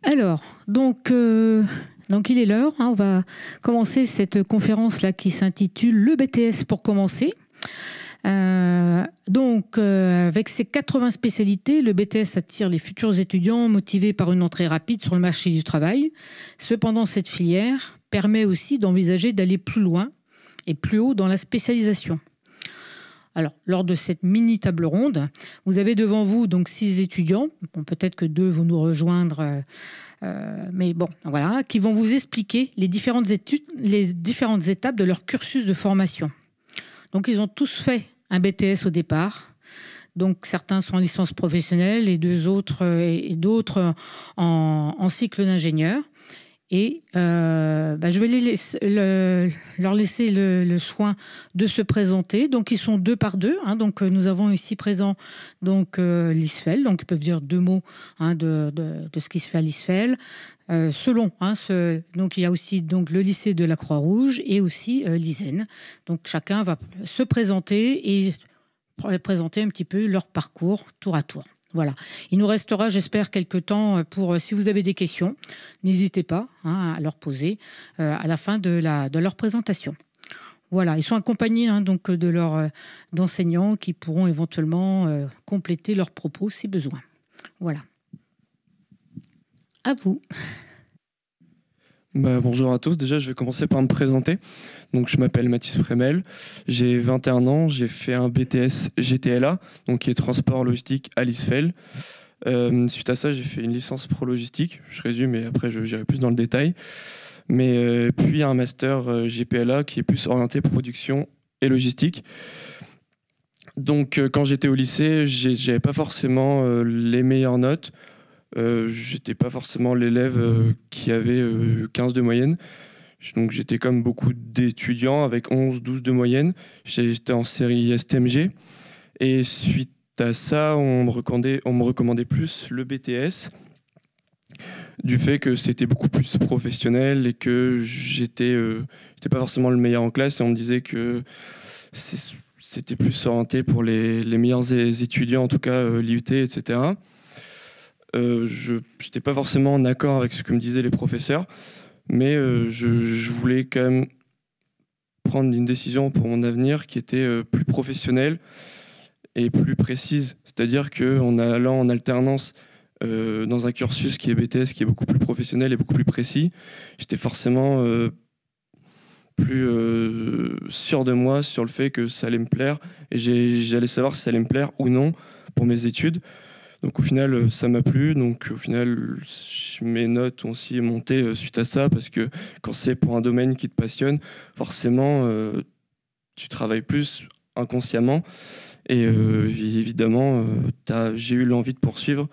Alors, donc il est l'heure, hein, on va commencer cette conférence-là qui s'intitule Le BTS pour commencer. Avec ses 80 spécialités, le BTS attire les futurs étudiants motivés par une entrée rapide sur le marché du travail. Cependant, cette filière permet aussi d'envisager d'aller plus loin et plus haut dans la spécialisation. Alors, lors de cette mini table ronde, vous avez devant vous donc 6 étudiants, bon, peut-être que 2 vont nous rejoindre, mais bon, voilà, qui vont vous expliquer les différentes étapes de leur cursus de formation. Donc, ils ont tous fait un BTS au départ. Donc, certains sont en licence professionnelle et d'autres en cycle d'ingénieur. Et je vais leur laisser le soin de se présenter. Donc, ils sont 2 par 2. Hein, donc, nous avons ici présent l'ISFEL. Donc, ils peuvent dire 2 mots de ce qui se fait à l'ISFEL. Donc, il y a aussi donc, le lycée de la Croix-Rouge et aussi l'ISEN. Donc, chacun va se présenter et présenter un petit peu leur parcours tour à tour. Voilà. Il nous restera, j'espère, quelques temps pour, si vous avez des questions, n'hésitez pas à leur poser à la fin de leur présentation. Voilà. Ils sont accompagnés donc d'enseignants qui pourront éventuellement compléter leurs propos si besoin. Voilà. À vous. Bonjour à tous. Déjà, je vais commencer par me présenter. Donc, je m'appelle Mathis Frémel, j'ai 21 ans, j'ai fait un BTS GTLA, donc qui est transport logistique à l'ISFEL. Suite à ça, j'ai fait une licence pro logistique. Je résume et après, j'irai plus dans le détail. Puis un master GPLA qui est plus orienté production et logistique. Donc, quand j'étais au lycée, j'avais pas forcément les meilleures notes. J'étais pas forcément l'élève qui avait 15 de moyenne. Donc j'étais comme beaucoup d'étudiants avec 11-12 de moyenne. J'étais en série STMG. Et suite à ça, on me recommandait plus le BTS du fait que c'était beaucoup plus professionnel et que j'étais pas forcément le meilleur en classe. Et on me disait que c'était plus orienté pour les meilleurs étudiants, en tout cas l'IUT, etc. Je n'étais pas forcément en accord avec ce que me disaient les professeurs, mais je voulais quand même prendre une décision pour mon avenir qui était plus professionnelle et plus précise. C'est-à-dire qu'en allant en alternance dans un cursus qui est BTS, qui est beaucoup plus professionnel et beaucoup plus précis, j'étais forcément plus sûr de moi sur le fait que ça allait me plaire et j'allais savoir si ça allait me plaire ou non pour mes études. Donc au final, ça m'a plu. Donc au final, mes notes ont aussi monté suite à ça, parce que quand c'est pour un domaine qui te passionne, forcément, tu travailles plus inconsciemment. Et évidemment, j'ai eu l'envie de poursuivre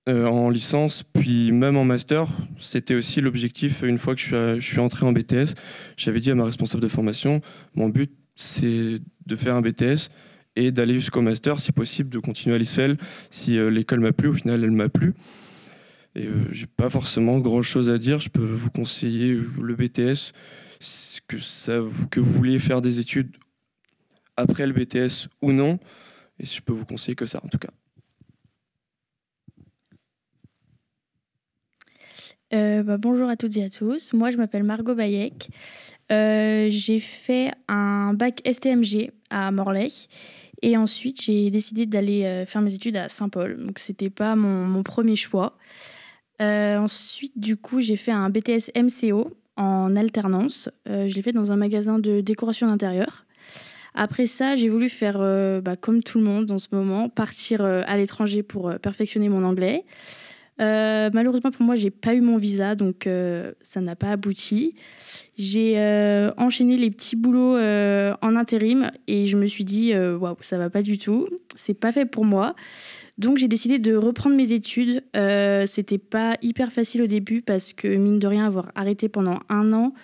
en licence, puis même en master. C'était aussi l'objectif. Une fois que je suis entré en BTS, j'avais dit à ma responsable de formation, mon but, c'est de faire un BTS et d'aller jusqu'au master, si possible, de continuer à l'ISFEL. Si l'école m'a plu, au final, elle m'a plu. Et j'ai pas forcément grand-chose à dire. Je peux vous conseiller le BTS, que vous vouliez faire des études après le BTS ou non. Et je peux vous conseiller que ça, en tout cas. Bonjour à toutes et à tous. Moi, je m'appelle Margot Bayek. J'ai fait un bac STMG à Morlaix. Et ensuite, j'ai décidé d'aller faire mes études à Saint-Paul. Donc, c'était pas mon premier choix. Ensuite, du coup, j'ai fait un BTS MCO en alternance. Je l'ai fait dans un magasin de décoration d'intérieur. Après ça, j'ai voulu faire, comme tout le monde en ce moment, partir à l'étranger pour perfectionner mon anglais. Malheureusement pour moi, j'ai pas eu mon visa, donc ça n'a pas abouti. J'ai enchaîné les petits boulots en intérim et je me suis dit waouh, ça va pas du tout, c'est pas fait pour moi. Donc j'ai décidé de reprendre mes études. C'était pas hyper facile au début parce que mine de rien, avoir arrêté pendant 1 an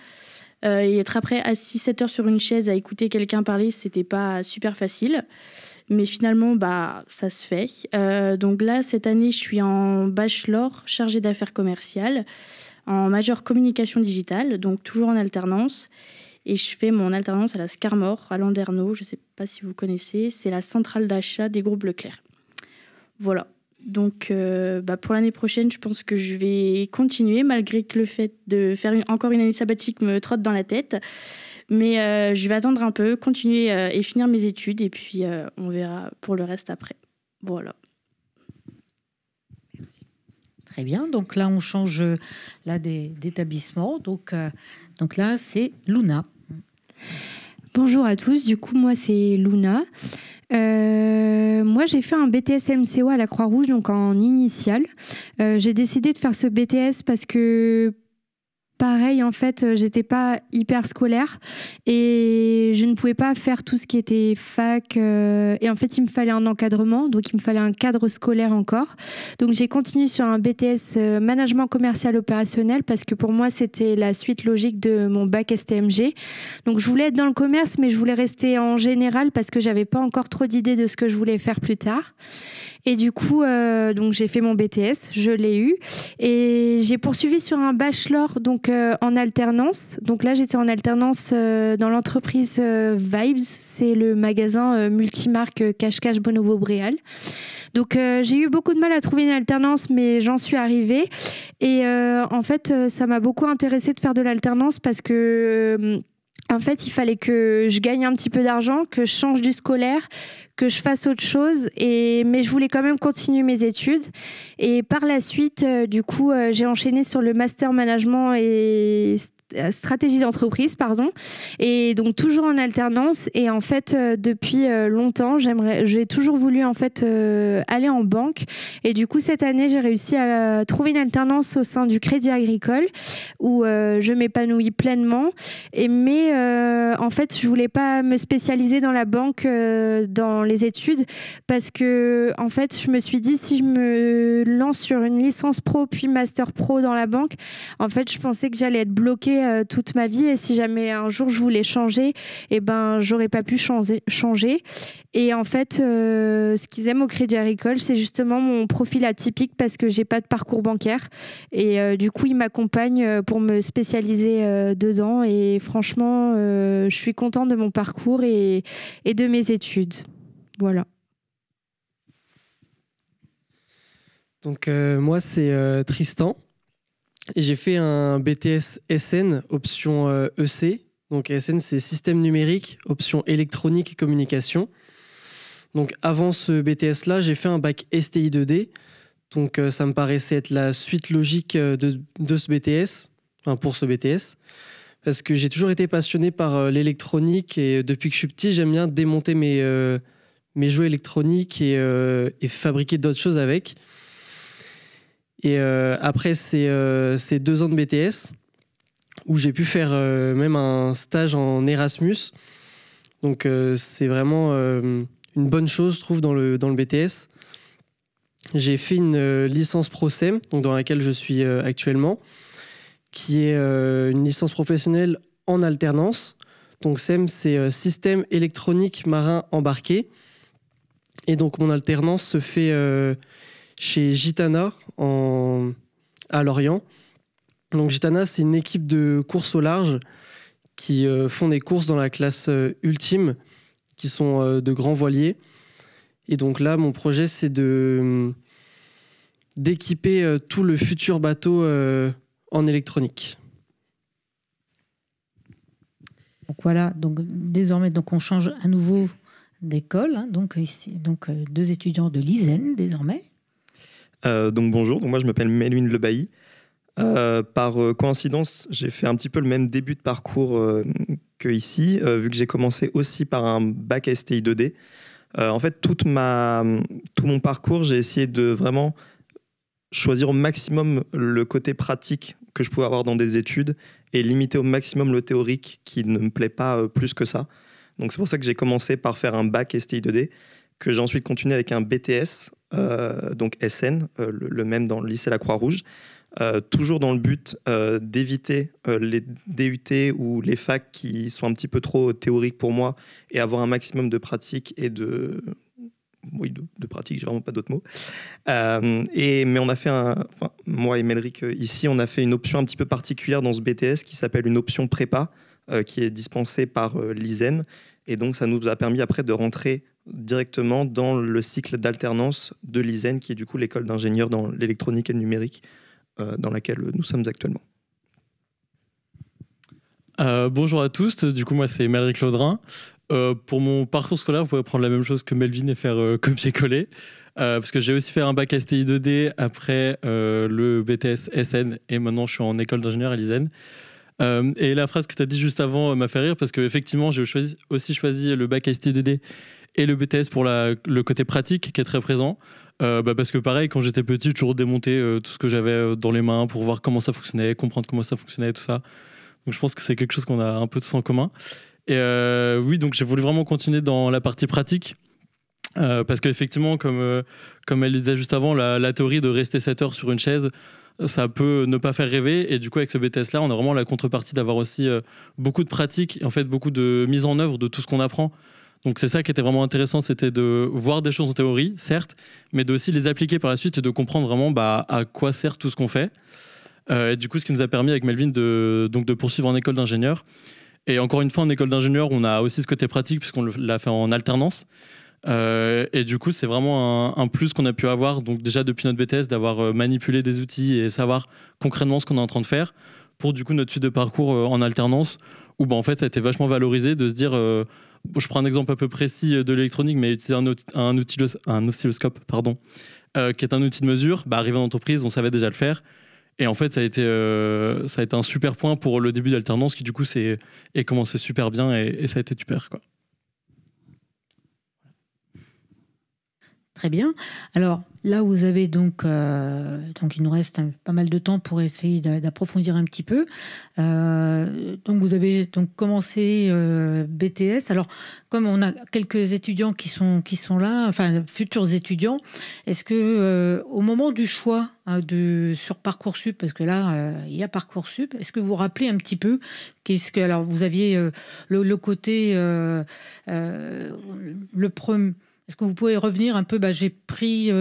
et être après assis 7 heures sur une chaise à écouter quelqu'un parler, c'était pas super facile. Mais finalement, ça se fait. Donc là, cette année, je suis en bachelor chargée d'affaires commerciales, en majeure communication digitale, donc toujours en alternance. Et je fais mon alternance à la Scarmore, à Landerneau. Je ne sais pas si vous connaissez. C'est la centrale d'achat des groupes Leclerc. Voilà. Donc pour l'année prochaine, je pense que je vais continuer, malgré que le fait de faire encore une année sabbatique me trotte dans la tête. Mais je vais attendre un peu, continuer et finir mes études, et puis on verra pour le reste après. Voilà. Merci. Très bien. Donc là, on change d'établissement. Donc là, c'est Luna. Bonjour à tous. Du coup, moi, c'est Luna. Moi, j'ai fait un BTS MCO à la Croix-Rouge, donc en initiale. J'ai décidé de faire ce BTS parce que, pareil, en fait, j'étais pas hyper scolaire et je ne pouvais pas faire tout ce qui était fac. Et en fait, il me fallait un encadrement, donc il me fallait un cadre scolaire encore. Donc, j'ai continué sur un BTS management commercial opérationnel parce que pour moi, c'était la suite logique de mon bac STMG. Donc, je voulais être dans le commerce, mais je voulais rester en général parce que j'avais pas encore trop d'idées de ce que je voulais faire plus tard. Et du coup, donc j'ai fait mon BTS, je l'ai eu. Et j'ai poursuivi sur un bachelor donc, en alternance. Donc là, j'étais en alternance dans l'entreprise Vibes. C'est le magasin multimarque Cache-Cache Bonobo Bréal. Donc j'ai eu beaucoup de mal à trouver une alternance, mais j'en suis arrivée. Et en fait, ça m'a beaucoup intéressée de faire de l'alternance parce que... en fait, il fallait que je gagne un petit peu d'argent, que je change du scolaire, que je fasse autre chose. Mais je voulais quand même continuer mes études. Et par la suite, du coup, j'ai enchaîné sur le master management et stratégie d'entreprise, pardon. Et donc toujours en alternance. Et en fait, depuis longtemps, j'ai toujours voulu en fait aller en banque. Et du coup, cette année, j'ai réussi à trouver une alternance au sein du Crédit Agricole où je m'épanouis pleinement. Mais en fait, je voulais pas me spécialiser dans la banque, dans les études, parce que en fait, je me suis dit si je me lance sur une licence pro puis master pro dans la banque, en fait, je pensais que j'allais être bloquée toute ma vie, et si jamais un jour je voulais changer, eh ben j'aurais pas pu changer. Et en fait, ce qu'ils aiment au Crédit Agricole, c'est justement mon profil atypique parce que j'ai pas de parcours bancaire. Et du coup, ils m'accompagnent pour me spécialiser dedans. Et franchement, je suis contente de mon parcours et de mes études. Voilà. Donc moi, c'est Tristan. Et j'ai fait un BTS SN, option EC. Donc SN, c'est système numérique, option électronique et communication. Donc avant ce BTS-là, j'ai fait un bac STI 2D. Donc ça me paraissait être la suite logique de ce BTS, enfin pour ce BTS. Parce que j'ai toujours été passionné par l'électronique et depuis que je suis petit, j'aime bien démonter mes jouets électroniques et fabriquer d'autres choses avec. Et après ces 2 ans de BTS, où j'ai pu faire même un stage en Erasmus. Donc c'est vraiment une bonne chose, je trouve, dans le BTS. J'ai fait une licence ProSem, donc dans laquelle je suis actuellement, qui est une licence professionnelle en alternance. Donc SEM, c'est système électronique marin embarqué. Et donc mon alternance se fait chez Gitana à Lorient. Donc Gitana, c'est une équipe de course au large qui font des courses dans la classe ultime, qui sont de grands voiliers. Et donc là, mon projet, c'est d'équiper tout le futur bateau en électronique. Donc voilà, donc désormais, donc on change à nouveau d'école. Hein, donc ici, donc 2 étudiants de l'ISEN désormais. Donc bonjour, donc moi je m'appelle Melvin Lebailly. Par coïncidence, j'ai fait un petit peu le même début de parcours que ici, vu que j'ai commencé aussi par un bac STI 2D. En fait, tout mon parcours, j'ai essayé de vraiment choisir au maximum le côté pratique que je pouvais avoir dans des études et limiter au maximum le théorique qui ne me plaît pas plus que ça. Donc c'est pour ça que j'ai commencé par faire un bac STI 2D, que j'ai ensuite continué avec un BTS, donc SN, le même dans le lycée La Croix-Rouge, toujours dans le but d'éviter les DUT ou les facs qui sont un petit peu trop théoriques pour moi et avoir un maximum de pratique et de pratique, j'ai vraiment pas d'autres mots. Mais on a fait moi et Melric ici, on a fait une option un petit peu particulière dans ce BTS qui s'appelle une option prépa, qui est dispensée par l'ISEN. Et donc, ça nous a permis après de rentrer directement dans le cycle d'alternance de l'ISEN, qui est du coup l'école d'ingénieurs dans l'électronique et le numérique, dans laquelle nous sommes actuellement. Bonjour à tous, du coup moi c'est Méric Laudrin. Pour mon parcours scolaire, vous pouvez prendre la même chose que Melvin et faire copier-coller. Parce que j'ai aussi fait un bac STI 2D après le BTS SN et maintenant je suis en école d'ingénieur à l'ISEN. Et la phrase que tu as dit juste avant m'a fait rire parce qu'effectivement j'ai aussi choisi le bac STI 2D et le BTS pour le côté pratique qui est très présent. Parce que pareil, quand j'étais petit, j'ai toujours démonté tout ce que j'avais dans les mains pour voir comment ça fonctionnait, comprendre comment ça fonctionnait, tout ça. Donc je pense que c'est quelque chose qu'on a un peu tous en commun. Et oui, donc j'ai voulu vraiment continuer dans la partie pratique. Parce qu'effectivement, comme elle disait juste avant, la théorie de rester 7 heures sur une chaise, ça peut ne pas faire rêver. Et du coup, avec ce BTS-là, on a vraiment la contrepartie d'avoir aussi beaucoup de pratique et en fait beaucoup de mise en œuvre de tout ce qu'on apprend. Donc c'est ça qui était vraiment intéressant, c'était de voir des choses en théorie, certes, mais d'aussi les appliquer par la suite et de comprendre vraiment à quoi sert tout ce qu'on fait. Et du coup, ce qui nous a permis avec Melvin de poursuivre en école d'ingénieur. Et encore une fois, en école d'ingénieur, on a aussi ce côté pratique puisqu'on l'a fait en alternance. Et du coup, c'est vraiment un plus qu'on a pu avoir. Donc déjà depuis notre BTS, d'avoir manipulé des outils et savoir concrètement ce qu'on est en train de faire pour du coup notre suite de parcours en alternance où en fait, ça a été vachement valorisé de se dire... je prends un exemple un peu précis de l'électronique, mais utiliser un oscilloscope, qui est un outil de mesure. Arrivé en entreprise, on savait déjà le faire. Et en fait, ça a été un super point pour le début d'alternance qui, du coup, est commencé super bien et ça a été super, quoi. Très bien. Alors là, vous avez donc il nous reste pas mal de temps pour essayer d'approfondir un petit peu. Donc vous avez donc commencé BTS. Alors comme on a quelques étudiants qui sont là, enfin futurs étudiants, est-ce que au moment du choix sur Parcoursup, parce que là il y a Parcoursup, est-ce que vous vous rappelez un petit peu alors vous aviez le côté le premier. Est-ce que vous pouvez revenir un peu j'ai pris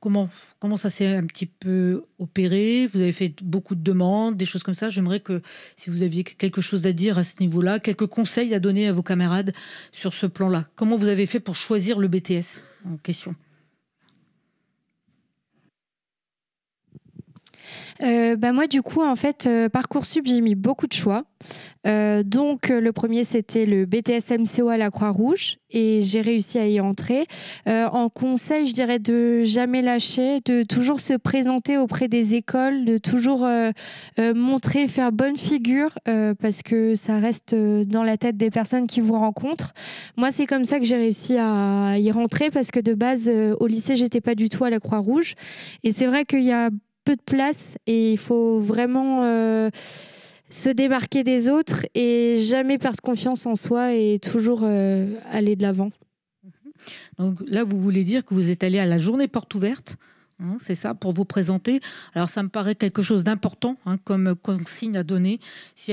comment ça s'est un petit peu opéré? Vous avez fait beaucoup de demandes, des choses comme ça. J'aimerais que si vous aviez quelque chose à dire à ce niveau-là, quelques conseils à donner à vos camarades sur ce plan-là. Comment vous avez fait pour choisir le BTS en question? Moi, du coup, en fait, Parcoursup, j'ai mis beaucoup de choix. Donc, le premier, c'était le BTS MCO à la Croix-Rouge et j'ai réussi à y entrer. En conseil, je dirais de jamais lâcher, de toujours se présenter auprès des écoles, de toujours montrer, faire bonne figure parce que ça reste dans la tête des personnes qui vous rencontrent. Moi, c'est comme ça que j'ai réussi à y rentrer parce que de base, au lycée, j'étais pas du tout à la Croix-Rouge. Et c'est vrai qu'il y a peu de place et il faut vraiment se démarquer des autres et jamais perdre confiance en soi et toujours aller de l'avant. Donc là, vous voulez dire que vous êtes allé à la journée porte ouverte, c'est ça, pour vous présenter. Alors ça me paraît quelque chose d'important comme consigne à donner. Si,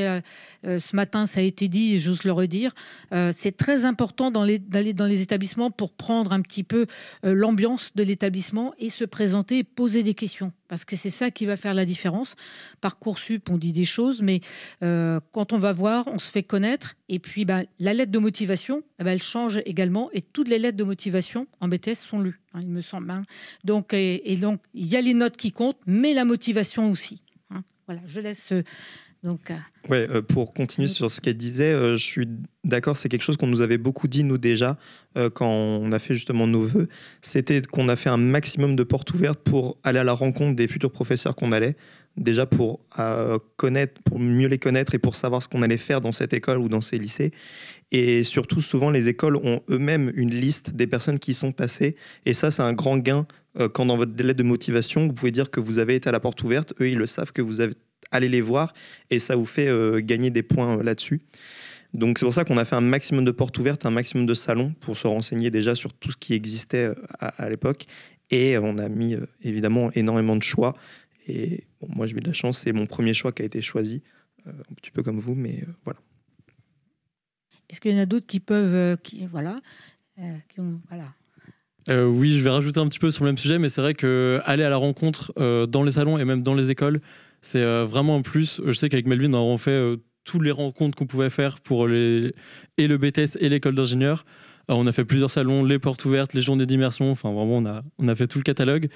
ce matin ça a été dit et j'ose le redire, c'est très important d'aller dans les établissements pour prendre un petit peu l'ambiance de l'établissement et se présenter et poser des questions. Parce que c'est ça qui va faire la différence. Parcoursup, on dit des choses, mais quand on va voir, on se fait connaître. Et puis, la lettre de motivation, elle change également. Et toutes les lettres de motivation en BTS sont lues, il me semble. Donc, et donc, il y a les notes qui comptent, mais la motivation aussi. Voilà, je laisse... pour continuer sur ce qu'elle disait, je suis d'accord, c'est quelque chose qu'on nous avait beaucoup dit, nous déjà, quand on a fait justement nos vœux. C'était qu'on a fait un maximum de portes ouvertes pour aller à la rencontre des futurs professeurs qu'on allait, déjà pour mieux les connaître et pour savoir ce qu'on allait faire dans cette école ou dans ces lycées. Et surtout, souvent, les écoles ont eux-mêmes une liste des personnes qui sont passées. Et ça, c'est un grand gain quand dans votre lettre de motivation, vous pouvez dire que vous avez été à la porte ouverte. Eux, ils le savent que vous avez allez les voir et ça vous fait gagner des points là-dessus. Donc c'est pour ça qu'on a fait un maximum de portes ouvertes, un maximum de salons pour se renseigner déjà sur tout ce qui existait à l'époque. Et on a mis évidemment énormément de choix. Et moi j'ai eu de la chance, c'est mon premier choix qui a été choisi, un petit peu comme vous, mais voilà. Est-ce qu'il y en a d'autres qui peuvent... Oui, je vais rajouter un petit peu sur le même sujet, mais c'est vrai qu'aller à la rencontre dans les salons et même dans les écoles, c'est vraiment un plus. Je sais qu'avec Melvin, on a fait toutes les rencontres qu'on pouvait faire pour et le BTS et l'école d'ingénieur. On a fait plusieurs salons, les portes ouvertes, les journées d'immersion. Enfin, vraiment, on a fait tout le catalogue.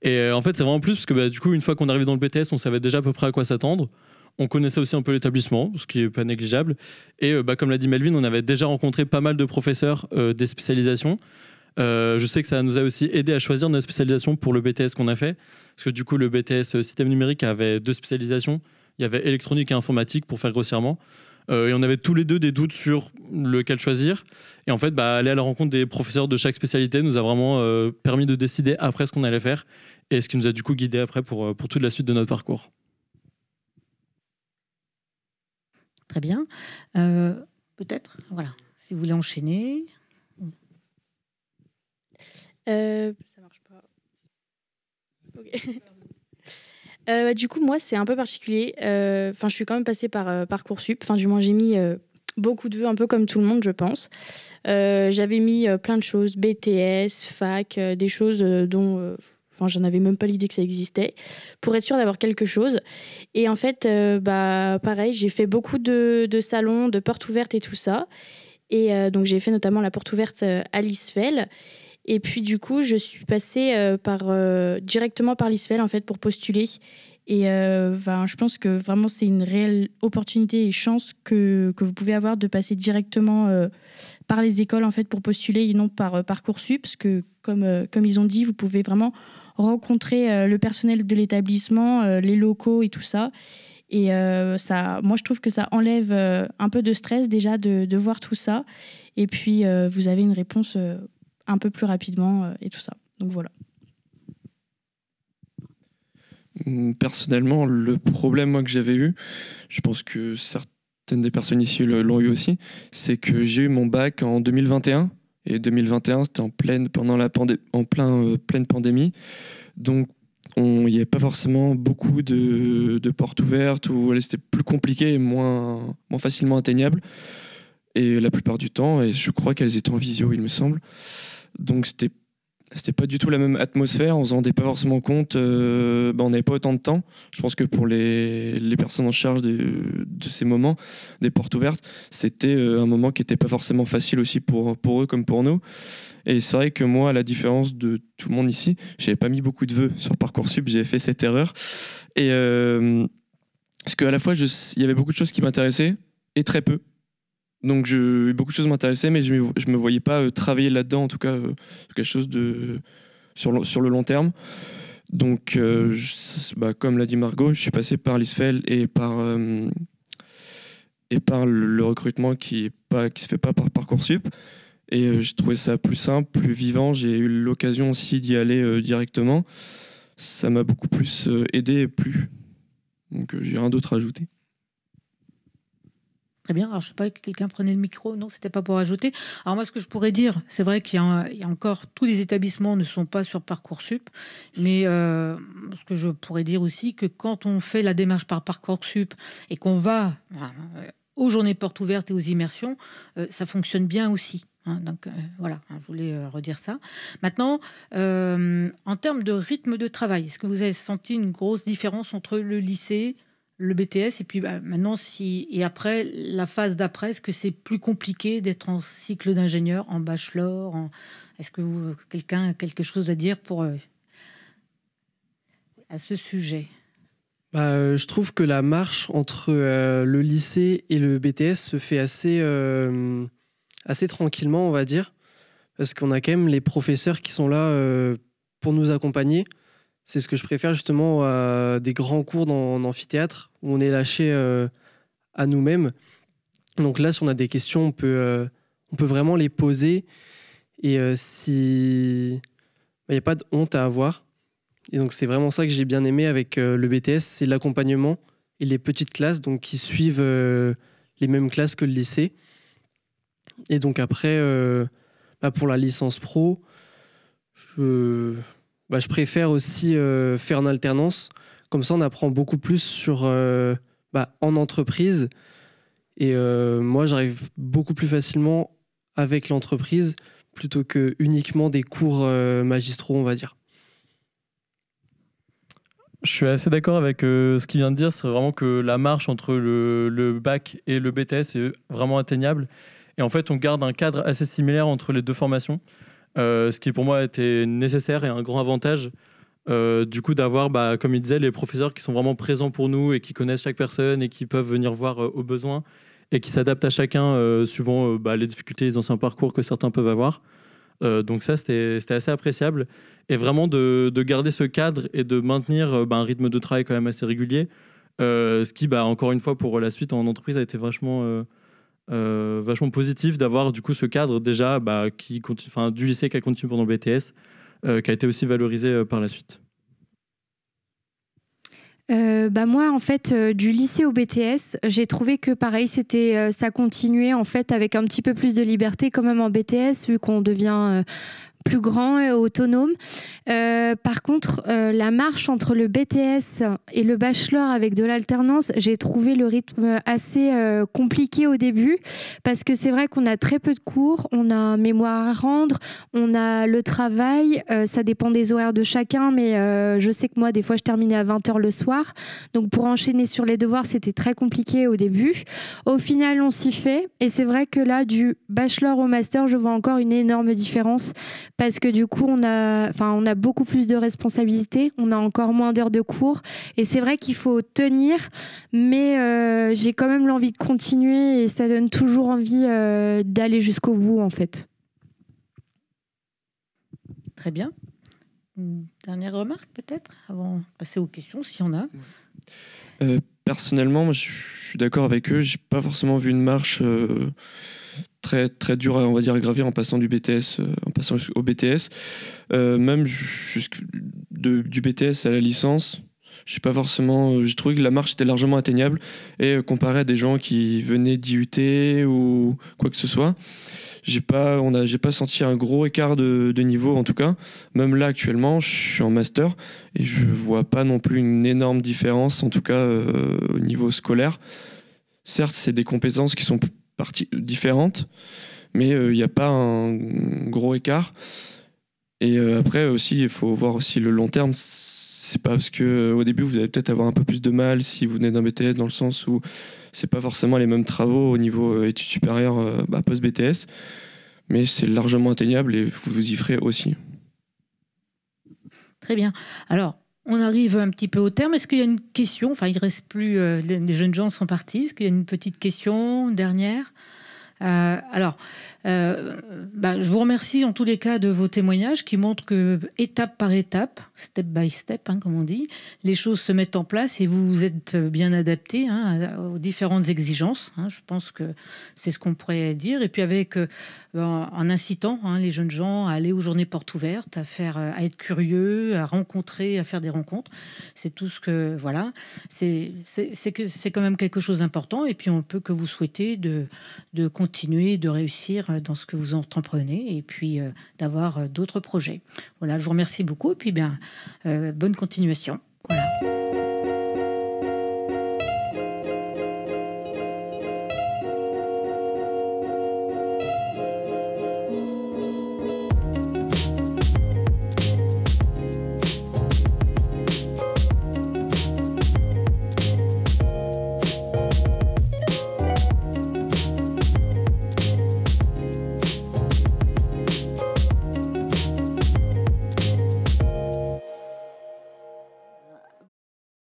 Et en fait, c'est vraiment plus parce que du coup, une fois qu'on est arrivé dans le BTS, on savait déjà à peu près à quoi s'attendre. On connaissait aussi un peu l'établissement, ce qui n'est pas négligeable. Et comme l'a dit Melvin, on avait déjà rencontré pas mal de professeurs des spécialisations. Je sais que ça nous a aussi aidé à choisir notre spécialisation pour le BTS qu'on a fait. Parce que du coup, le BTS système numérique avait 2 spécialisations. Il y avait électronique et informatique pour faire grossièrement. Et on avait tous les 2 des doutes sur lequel choisir. Et en fait, aller à la rencontre des professeurs de chaque spécialité nous a vraiment permis de décider après ce qu'on allait faire. Et ce qui nous a du coup guidé après pour toute la suite de notre parcours. Très bien. Peut-être, voilà, si vous voulez enchaîner. Ça marche pas. Ok. Du coup, moi, c'est un peu particulier. Je suis quand même passée par Parcoursup. Enfin, du moins, j'ai mis beaucoup de vœux, un peu comme tout le monde, je pense. J'avais mis plein de choses, BTS, fac, des choses dont... j'en avais même pas l'idée que ça existait, pour être sûre d'avoir quelque chose. Et en fait, pareil, j'ai fait beaucoup de salons, de portes ouvertes et tout ça. Et donc, j'ai fait notamment la porte ouverte à l'ISFEL. Et puis, du coup, je suis passée directement par l'ISFEL, en fait, pour postuler. Et je pense que vraiment, c'est une réelle opportunité et chance que vous pouvez avoir de passer directement par les écoles, en fait, pour postuler et non par Parcoursup. Parce que, comme ils ont dit, vous pouvez vraiment rencontrer le personnel de l'établissement, les locaux et tout ça. Et moi, je trouve que ça enlève un peu de stress déjà de voir tout ça. Et puis, vous avez une réponse un peu plus rapidement et tout ça. Donc voilà. Personnellement, le problème moi, que j'avais eu, je pense que certaines des personnes ici l'ont eu aussi, c'est que j'ai eu mon bac en 2021. Et 2021, c'était pleine pandémie. Donc, il n'y avait pas forcément beaucoup de portes ouvertes, ou c'était plus compliqué et moins facilement atteignable. Et la plupart du temps, et je crois qu'elles étaient en visio, il me semble. Donc, c'était pas du tout la même atmosphère. On s'en rendait pas forcément compte. On n'avait pas autant de temps. Je pense que pour les personnes en charge de ces moments, des portes ouvertes, c'était un moment qui n'était pas forcément facile aussi pour eux comme pour nous. Et c'est vrai que moi, à la différence de tout le monde ici, j'avais pas mis beaucoup de vœux sur Parcoursup. J'ai fait cette erreur. Et parce qu'à la fois, il y avait beaucoup de choses qui m'intéressaient et très peu. Donc beaucoup de choses m'intéressaient, mais je me voyais pas travailler là-dedans, en tout cas quelque chose sur le long terme. Donc, comme l'a dit Margot, je suis passé par l'ISFEL et par le recrutement qui se fait pas par Parcoursup. Et j'ai trouvé ça plus simple, plus vivant. J'ai eu l'occasion aussi d'y aller directement. Ça m'a beaucoup plus aidé et plu. Donc j'ai rien d'autre à ajouter. Très bien. Alors, je ne sais pas, quelqu'un prenait le micro. Non, c'était pas pour ajouter. Alors moi, ce que je pourrais dire, c'est vrai qu'il y a encore... Tous les établissements ne sont pas sur Parcoursup. Mais ce que je pourrais dire aussi, que quand on fait la démarche par Parcoursup et qu'on va aux journées portes ouvertes et aux immersions, ça fonctionne bien aussi. Donc voilà, je voulais redire ça. Maintenant, en termes de rythme de travail, est-ce que vous avez senti une grosse différence entre le lycée, le BTS et puis maintenant, et après, la phase d'après, est-ce que c'est plus compliqué d'être en cycle d'ingénieur, en bachelor Est-ce que quelqu'un a quelque chose à dire à ce sujet? Je trouve que la marche entre le lycée et le BTS se fait assez tranquillement, on va dire, parce qu'on a quand même les professeurs qui sont là pour nous accompagner. C'est ce que je préfère justement à des grands cours en amphithéâtre où on est lâché à nous-mêmes. Donc là, si on a des questions, on peut vraiment les poser et il n'y a pas de honte à avoir. Et donc c'est vraiment ça que j'ai bien aimé avec le BTS, c'est l'accompagnement et les petites classes donc, qui suivent les mêmes classes que le lycée. Et donc après, pour la licence pro, je préfère aussi faire en alternance. Comme ça, on apprend beaucoup plus en entreprise. Et moi, j'arrive beaucoup plus facilement avec l'entreprise plutôt que uniquement des cours magistraux, on va dire. Je suis assez d'accord avec ce qu'il vient de dire. C'est vraiment que la marche entre le bac et le BTS est vraiment atteignable. Et en fait, on garde un cadre assez similaire entre les deux formations, ce qui pour moi était nécessaire et un grand avantage. Du coup, d'avoir, comme il disait, les professeurs qui sont vraiment présents pour nous et qui connaissent chaque personne et qui peuvent venir voir aux besoins et qui s'adaptent à chacun suivant les difficultés, les anciens parcours que certains peuvent avoir. Donc ça, c'était assez appréciable. Et vraiment de garder ce cadre et de maintenir un rythme de travail quand même assez régulier. Ce qui, encore une fois, pour la suite en entreprise, a été vachement positif d'avoir du coup ce cadre déjà du lycée qui a continué pendant le BTS, qui a été aussi valorisé par la suite. Moi, en fait, du lycée au BTS, j'ai trouvé que pareil, ça continuait en fait avec un petit peu plus de liberté quand même en BTS, vu qu'on devient plus grand et autonome. Par contre, la marche entre le BTS et le bachelor avec de l'alternance, j'ai trouvé le rythme assez compliqué au début, parce que c'est vrai qu'on a très peu de cours, on a un mémoire à rendre, on a le travail, ça dépend des horaires de chacun, mais je sais que moi, des fois, je terminais à 20h le soir. Donc, pour enchaîner sur les devoirs, c'était très compliqué au début. Au final, on s'y fait. Et c'est vrai que là, du bachelor au master, je vois encore une énorme différence, parce que du coup, on a beaucoup plus de responsabilités, on a encore moins d'heures de cours. Et c'est vrai qu'il faut tenir, mais j'ai quand même l'envie de continuer et ça donne toujours envie d'aller jusqu'au bout, en fait. Très bien. Une dernière remarque, peut-être, avant de passer aux questions, s'il y en a. Personnellement, moi, je suis d'accord avec eux. J'ai pas forcément vu une marche très très dure, on va dire, à gravir en passant du BTS, en passant au BTS. Même du BTS à la licence, j'ai trouvé que la marche était largement atteignable, et comparé à des gens qui venaient d'IUT ou quoi que ce soit, j'ai pas senti un gros écart de niveau, en tout cas. Même là, actuellement, je suis en master et je vois pas non plus une énorme différence, en tout cas au niveau scolaire. Certes, c'est des compétences qui sont différentes, mais il n'y a pas un gros écart. Et après aussi, il faut voir aussi le long terme. C'est pas parce que au début vous allez peut-être avoir un peu plus de mal si vous venez d'un BTS, dans le sens où c'est pas forcément les mêmes travaux au niveau études supérieures post-BTS, mais c'est largement atteignable et vous y ferez aussi. Très bien. Alors, on arrive un petit peu au terme. Est-ce qu'il y a une question ? Enfin, il ne reste plus... les jeunes gens sont partis. Est-ce qu'il y a une petite question dernière ? Je vous remercie en tous les cas de vos témoignages qui montrent que étape par étape, step by step, comme on dit, les choses se mettent en place et vous êtes bien adaptés aux différentes exigences. Je pense que c'est ce qu'on pourrait dire. Et puis en incitant les jeunes gens à aller aux journées portes ouvertes, à être curieux, à rencontrer, à faire des rencontres. C'est tout ce que... Voilà. C'est quand même quelque chose d'important. Et puis on peut que vous souhaiter de continuer, de réussir dans ce que vous entreprenez et puis d'avoir d'autres projets. Voilà, je vous remercie beaucoup et puis bonne continuation. Voilà.